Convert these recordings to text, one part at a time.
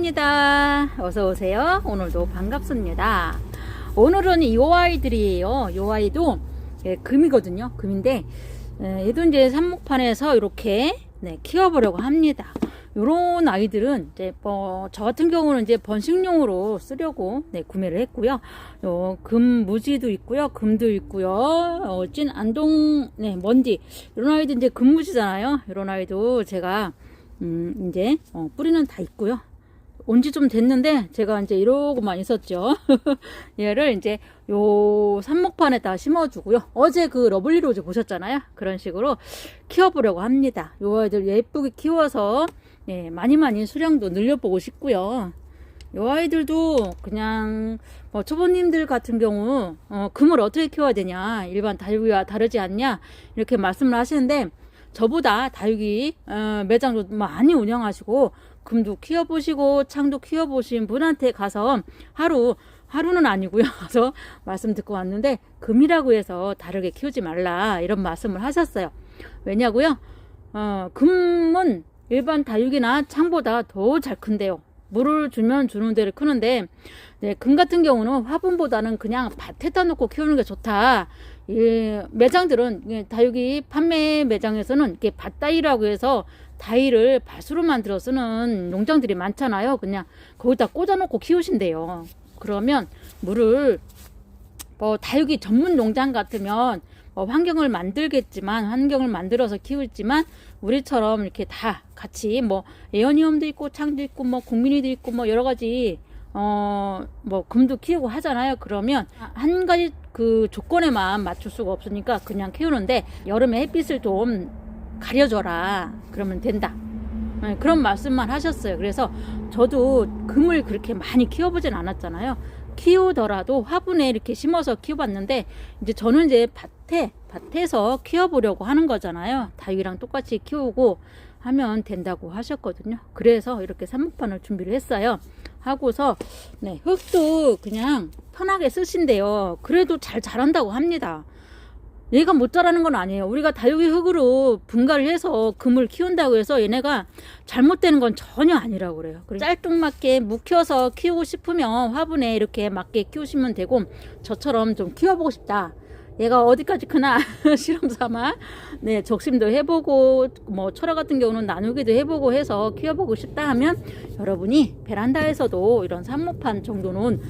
반갑습니다. 어서 오세요. 오늘도 반갑습니다. 오늘은 이 아이들이에요. 이 아이도 금이거든요. 금인데 얘도 이제 삽목판에서 이렇게 키워보려고 합니다. 요런 아이들은 이제 저 같은 경우는 이제 번식용으로 쓰려고 구매를 했고요. 금 무지도 있고요, 금도 있고요, 찐 안동 먼디 이런 아이들 이제 금 무지잖아요. 이런 아이도 제가 이제 뿌리는 다 있고요. 온지 좀 됐는데 제가 이제 이러고만 있었죠. 얘를 이제 요 삽목판에다 심어주고요. 어제 그 러블리 로즈 보셨잖아요. 그런 식으로 키워보려고 합니다. 요 아이들 예쁘게 키워서 많이 수량도 늘려보고 싶고요. 요 아이들도 그냥 초보님들 같은 경우 금을 어떻게 키워야 되냐, 일반 다육이와 다르지 않냐 이렇게 말씀을 하시는데, 저보다 다육이 매장도 많이 운영하시고 금도 키워보시고 창도 키워보신 분한테 가서 하루는 아니고요, 가서 말씀 듣고 왔는데, 금이라고 해서 다르게 키우지 말라 이런 말씀을 하셨어요. 왜냐고요? 금은 일반 다육이나 창보다 더 잘 큰데요. 물을 주면 주는 대로 크는데, 금 같은 경우는 화분보다는 그냥 밭에다 놓고 키우는 게 좋다. 매장들은 다육이 판매 매장에서는 이렇게 밭다이라고 해서 다이를 밭으로 만들어 쓰는 농장들이 많잖아요. 그냥 거기다 꽂아놓고 키우신대요. 그러면 물을 다육이 전문 농장 같으면 환경을 만들어서 키우지만, 우리처럼 이렇게 다 같이 에어니움도 있고 창도 있고 국민이도 있고 여러 가지 금도 키우고 하잖아요. 그러면 한 가지 그 조건에만 맞출 수가 없으니까 그냥 키우는데, 여름에 햇빛을 좀 가려줘라 그러면 된다, 그런 말씀만 하셨어요. 그래서 저도 금을 그렇게 많이 키워보진 않았잖아요. 키우더라도 화분에 이렇게 심어서 키워봤는데, 이제 저는 이제 밭에서 키워보려고 하는 거잖아요. 다육이랑 똑같이 키우고 하면 된다고 하셨거든요. 그래서 이렇게 삽목판을 준비를 했어요. 하고서 흙도 그냥 편하게 쓰신대요. 그래도 잘 자란다고 합니다. 얘가 못 자라는 건 아니에요. 우리가 다육이 흙으로 분갈을 해서 금을 키운다고 해서 얘네가 잘못되는 건 전혀 아니라고 그래요. 짤뚱맞게 묵혀서 키우고 싶으면 화분에 이렇게 맞게 키우시면 되고, 저처럼 좀 키워보고 싶다, 얘가 어디까지 크나 실험 삼아 적심도 해보고 철화 같은 경우는 나누기도 해보고 해서 키워보고 싶다 하면, 여러분이 베란다에서도 이런 삽목판 정도는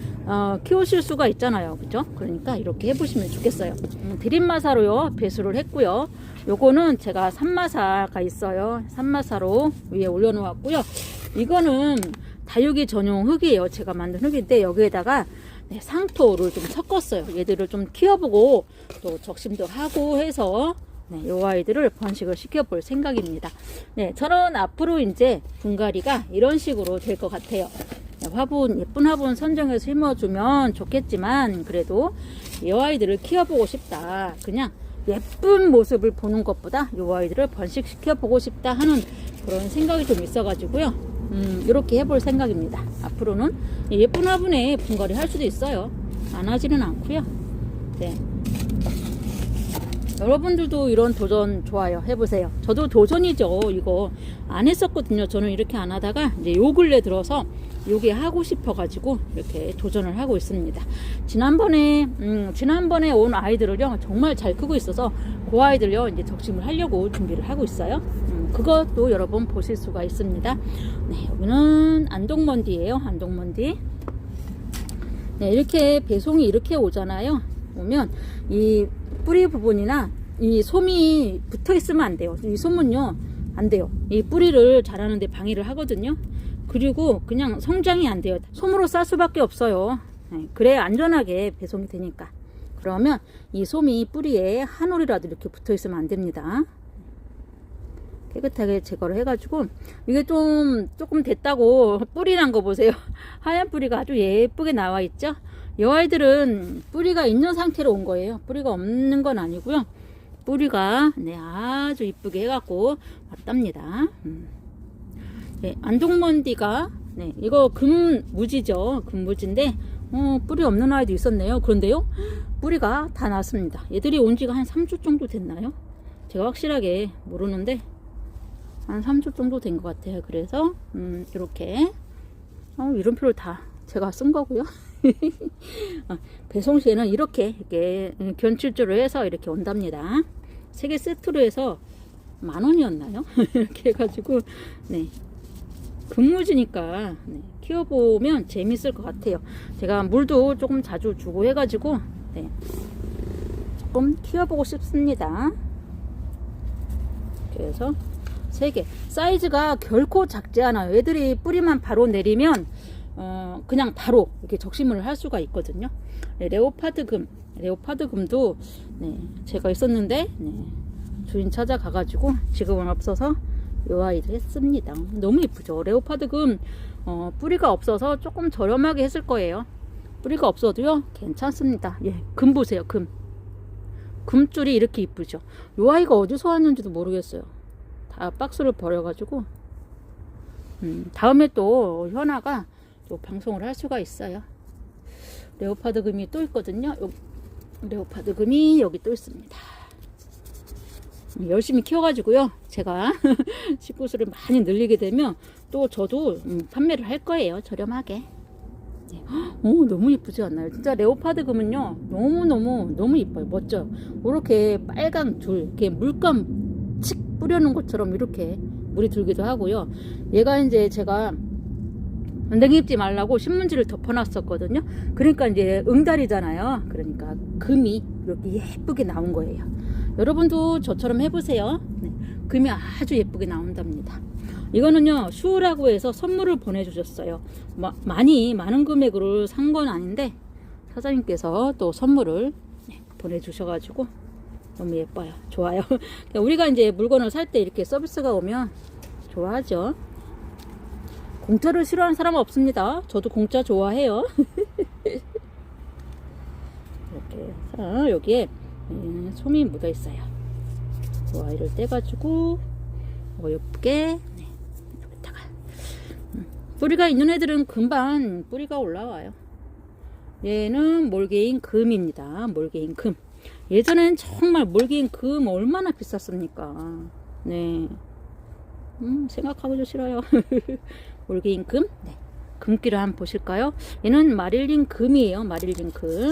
키우실 수가 있잖아요. 그죠? 그러니까 이렇게 해보시면 좋겠어요. 드림마사로요 배수를 했고요. 요거는 제가 산마사가 있어요. 산마사로 위에 올려놓았고요. 이거는 다육이 전용 흙이에요. 제가 만든 흙인데, 여기에다가 상토를 좀 섞었어요. 얘들을 좀 키워보고 또 적심도 하고 해서 요 아이들을 번식을 시켜볼 생각입니다. 저는 앞으로 이제 분갈이가 이런 식으로 될 것 같아요. 예쁜 화분 선정해서 심어주면 좋겠지만, 그래도 이 아이들을 키워보고 싶다, 그냥 예쁜 모습을 보는 것보다 이 아이들을 번식시켜보고 싶다 하는 그런 생각이 좀 있어가지고요. 이렇게 해볼 생각입니다. 앞으로는 예쁜 화분에 분갈이 할 수도 있어요. 안 하지는 않고요. 여러분들도 이런 도전 좋아요. 해보세요. 저도 도전이죠. 이거 안 했었거든요. 저는 이렇게 안 하다가 이제 요 근래 들어서 요게 하고 싶어가지고 이렇게 도전을 하고 있습니다. 지난번에 온 아이들을요 정말 잘 크고 있어서 그 아이들요 이제 적심을 하려고 준비를 하고 있어요. 그것도 여러분 보실 수가 있습니다. 여기는 안동먼디예요. 안동먼디. 이렇게 배송이 이렇게 오잖아요. 오면 이 뿌리 부분이나 이 솜이 붙어 있으면 안 돼요. 이 솜은요 안 돼요. 이 뿌리를 자라는데 방해를 하거든요. 그리고 그냥 성장이 안 돼요. 솜으로 쌀 수밖에 없어요. 그래야 안전하게 배송이 되니까. 그러면 이 솜이 뿌리에 한 올이라도 이렇게 붙어 있으면 안 됩니다. 깨끗하게 제거를 해가지고, 이게 조금 됐다고 뿌리 난 거 보세요. 하얀 뿌리가 아주 예쁘게 나와 있죠. 이 아이들은 뿌리가 있는 상태로 온 거예요. 뿌리가 없는 건 아니고요. 뿌리가 아주 이쁘게 해갖고 왔답니다. 안동먼디가 이거 금무지죠. 금무지인데 뿌리 없는 아이도 있었네요. 그런데요 뿌리가 다 났습니다. 얘들이 온 지가 한 3주 정도 됐나요? 제가 확실하게 모르는데 한 3주 정도 된 것 같아요. 그래서 이렇게 이름표를 다 제가 쓴 거고요. 배송 시에는 이렇게 견출조를 해서 이렇게 온답니다. 3개 세트로 해서 10,000원이었나요? 이렇게 해가지고 네, 근무지니까 네, 키워보면 재밌을 것 같아요. 제가 물도 조금 자주 주고 해가지고 네, 조금 키워보고 싶습니다. 그래서 3개 사이즈가 결코 작지 않아요. 애들이 뿌리만 바로 내리면 그냥 바로 이렇게 적심을 할 수가 있거든요. 네, 레오파드금도 네, 제가 있었는데 네, 주인 찾아가가지고 지금은 없어서 요 아이를 했습니다. 너무 이쁘죠. 레오파드금 뿌리가 없어서 조금 저렴하게 했을 거예요. 뿌리가 없어도요 괜찮습니다. 예, 금 보세요. 금줄이 이렇게 이쁘죠. 요 아이가 어디서 왔는지도 모르겠어요. 다 박스를 버려가지고 다음에 또 현아가 또 방송을 할 수가 있어요. 레오파드 금이 또 있거든요. 레오파드 금이 여기 또 있습니다. 열심히 키워가지고요. 제가 식구수를 많이 늘리게 되면 또 저도 판매를 할 거예요. 저렴하게. 네. 너무 예쁘지 않나요? 진짜 레오파드 금은요. 너무 이뻐요. 멋져요. 이렇게 빨간 줄, 이렇게 물감 칙 뿌려놓은 것처럼 이렇게 물이 들기도 하고요. 얘가 이제 제가 냉 입지 말라고 신문지를 덮어놨었거든요. 그러니까 이제 응달이잖아요. 그러니까 금이 이렇게 예쁘게 나온 거예요. 여러분도 저처럼 해보세요. 네, 금이 아주 예쁘게 나온답니다. 이거는요 슈라고 해서 선물을 보내주셨어요. 많은 금액으로 산 건 아닌데 사장님께서 또 선물을 보내주셔가지고 너무 예뻐요. 좋아요. 우리가 이제 물건을 살 때 이렇게 서비스가 오면 좋아하죠. 공짜를 싫어하는 사람은 없습니다. 저도 공짜 좋아해요. 이렇게 해서 여기에 솜이 묻어 있어요. 그 아이를 떼가지고 예쁘게 여기다가 뿌리가 있는 애들은 금방 뿌리가 올라와요. 얘는 몰개인 금입니다. 몰개인 금. 예전엔 정말 몰개인 금 얼마나 비쌌습니까? 네. 생각하기도 싫어요. 몰개인 금. 네. 금기를 한번 보실까요? 얘는 마릴린 금이에요. 마릴린 금.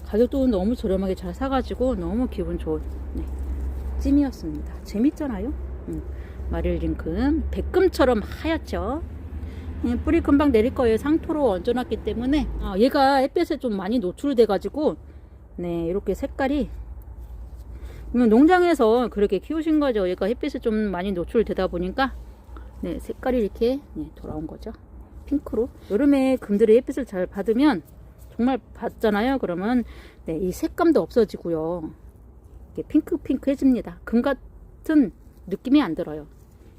가격도 너무 저렴하게 잘 사가지고 너무 기분 좋은 찜이었습니다. 재밌잖아요. 마릴린 금. 백금처럼 하얗죠. 뿌리 금방 내릴 거예요. 상토로 얹어놨기 때문에. 얘가 햇볕에 좀 많이 노출돼 가지고 네, 이렇게 색깔이 농장에서 그렇게 키우신 거죠. 얘가 햇빛에 좀 많이 노출되다 보니까 네, 색깔이 이렇게 돌아온 거죠. 핑크로. 여름에 금들이 햇빛을 잘 받으면 정말 받잖아요. 그러면 네, 이 색감도 없어지고요. 이렇게 핑크해집니다. 금 같은 느낌이 안 들어요.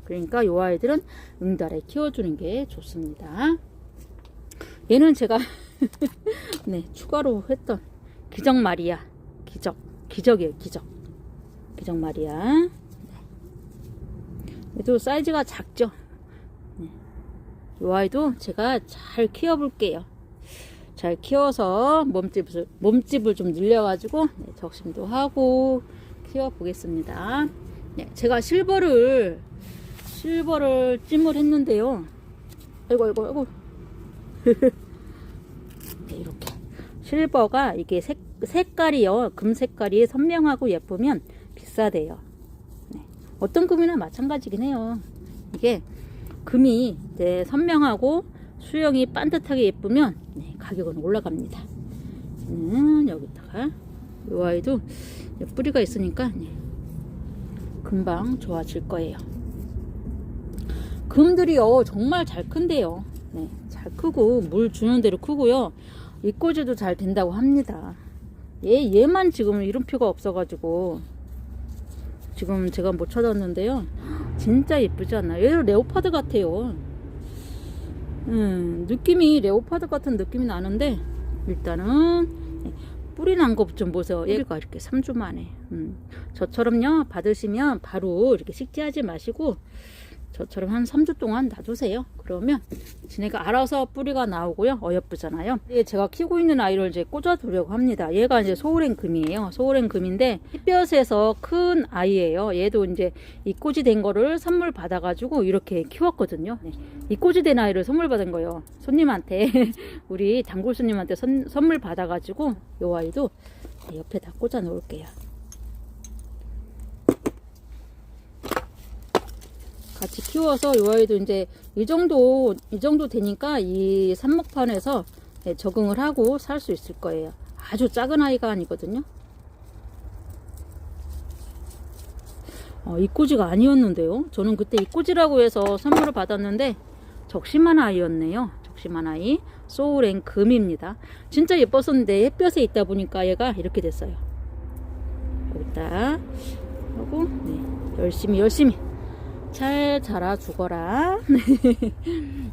그러니까 이 아이들은 응달에 키워주는 게 좋습니다. 얘는 제가 네, 추가로 했던 기적 마리아. 기적이에요. 기적 마리아. 네. 얘도 사이즈가 작죠. 네. 이 아이도 제가 잘 키워볼게요. 잘 키워서 몸집을 좀 늘려가지고 네, 적심도 하고 키워보겠습니다. 네, 제가 실버를 찜을 했는데요. 아이고. 네, 이렇게 실버가 이게 색깔이요. 금 색깔이 선명하고 예쁘면 비싸대요. 네. 어떤 금이나 마찬가지긴 해요. 이게 금이 이제 선명하고 수영이 반듯하게 예쁘면 네, 가격은 올라갑니다. 여기다가 이 아이도 뿌리가 있으니까 네, 금방 좋아질 거예요. 금들이요 정말 잘 큰데요. 네, 잘 크고 물 주는 대로 크고요. 입꼬지도 잘 된다고 합니다. 얘만 지금 이름표가 없어가지고 지금 제가 못 찾았는데요. 진짜 예쁘지 않나요? 얘도 레오파드 같아요. 느낌이 레오파드 같은 느낌이 나는데 일단은 뿌리 난 것 좀 보세요. 얘가 이렇게 3주 만에 저처럼요 받으시면 바로 이렇게 식재하지 마시고 저처럼 한 3주 동안 놔두세요. 그러면 지네가 알아서 뿌리가 나오고요. 어여쁘잖아요. 제가 키우고 있는 아이를 이제 꽂아두려고 합니다. 얘가 이제 소울앤 금이에요. 소울앤 금인데 햇볕에서 큰 아이예요. 얘도 이제 입꼬지 된 거를 선물 받아가지고 이렇게 키웠거든요. 네. 입꼬지 된 아이를 선물 받은 거예요. 손님한테 우리 단골 손님한테 선물 받아가지고 이 아이도 옆에 다 꽂아 놓을게요. 같이 키워서 이 아이도 이제 이 정도 되니까 이 삽목판에서 적응을 하고 살 수 있을 거예요. 아주 작은 아이가 아니거든요. 입꼬지가 아니었는데요. 저는 그때 입꼬지라고 해서 선물을 받았는데 적심한 아이였네요. 적심한 아이. 소울앤 금입니다. 진짜 예뻤었는데 햇볕에 있다 보니까 얘가 이렇게 됐어요. 여기다 하고 열심히 잘 자라 죽어라.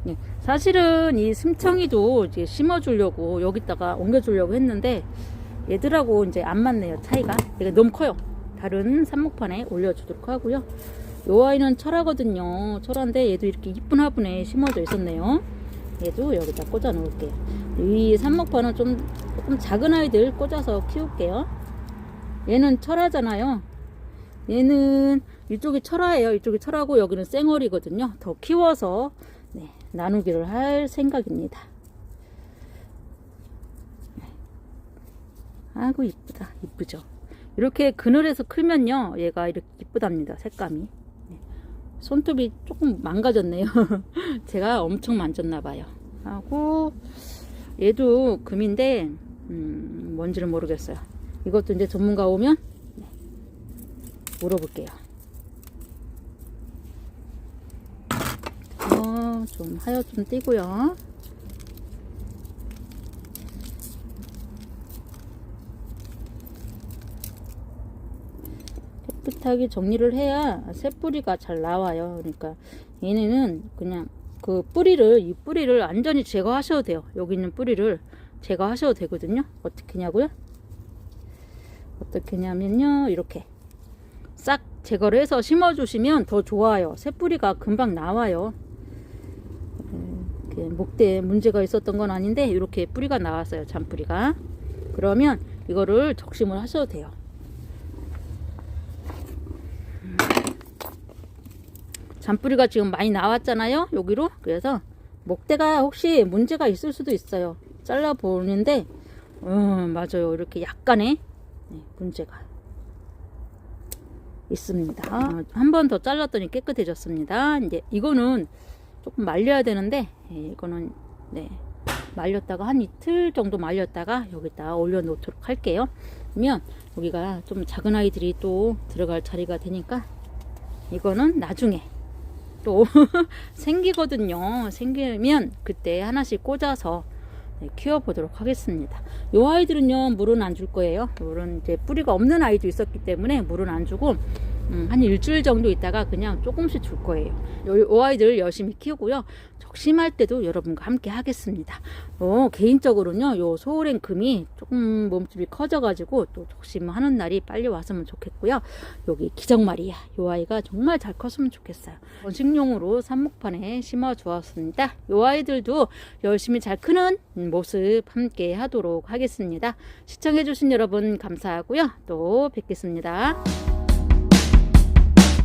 네, 사실은 이 심청이도 이제 심어주려고 여기다가 옮겨주려고 했는데 얘들하고 이제 안 맞네요. 차이가. 얘가 너무 커요. 다른 삽목판에 올려주도록 하고요. 요 아이는 철화거든요. 철화인데 얘도 이렇게 이쁜 화분에 심어져 있었네요. 얘도 여기다 꽂아 놓을게요. 이 삽목판은 조금 작은 아이들 꽂아서 키울게요. 얘는 철화잖아요. 얘는 이쪽이 철화예요. 이쪽이 철화고 여기는 쌩얼이거든요. 더 키워서 나누기를 할 생각입니다. 아이고 이쁘다. 이쁘죠. 이렇게 그늘에서 크면요 얘가 이렇게 이쁘답니다. 색감이. 손톱이 조금 망가졌네요. 제가 엄청 만졌나봐요. 하고 얘도 금인데 뭔지는 모르겠어요. 이것도 이제 전문가 오면 물어볼게요. 좀 하여 좀 띄고요. 깨끗하게 정리를 해야 새뿌리가 잘 나와요. 그러니까 얘네는 그냥 이 뿌리를 완전히 제거하셔도 돼요. 여기 있는 뿌리를 제거하셔도 되거든요. 어떻게 하냐고요? 어떻게 하냐면요, 이렇게 싹 제거를 해서 심어주시면 더 좋아요. 새뿌리가 금방 나와요. 목대에 문제가 있었던 건 아닌데 이렇게 뿌리가 나왔어요. 잔뿌리가. 그러면 이거를 적심을 하셔도 돼요. 잔뿌리가 지금 많이 나왔잖아요. 여기로. 그래서 목대가 혹시 문제가 있을 수도 있어요. 잘라 보는데 맞아요. 이렇게 약간의 문제가 있습니다. 한 번 더 잘랐더니 깨끗해졌습니다. 이제 이거는 조금 말려야 되는데 이거는 말렸다가 한 이틀 정도 말렸다가 여기다 올려 놓도록 할게요. 그러면 여기가 좀 작은 아이들이 또 들어갈 자리가 되니까 이거는 나중에 또 생기거든요. 생기면 그때 하나씩 꽂아서 키워보도록 하겠습니다. 이 아이들은요 물은 안 줄 거예요. 물은 이제 뿌리가 없는 아이도 있었기 때문에 물은 안 주고 한 일주일 정도 있다가 그냥 조금씩 줄 거예요. 이 아이들 열심히 키우고요. 적심할 때도 여러분과 함께 하겠습니다. 개인적으로는요, 요 소울앤 금이 조금 몸집이 커져가지고 또 적심하는 날이 빨리 왔으면 좋겠고요. 여기 기적마리아, 요 아이가 정말 잘 컸으면 좋겠어요. 번식용으로 삽목판에 심어 주었습니다. 요 아이들도 열심히 잘 크는 모습 함께 하도록 하겠습니다. 시청해주신 여러분 감사하고요. 또 뵙겠습니다.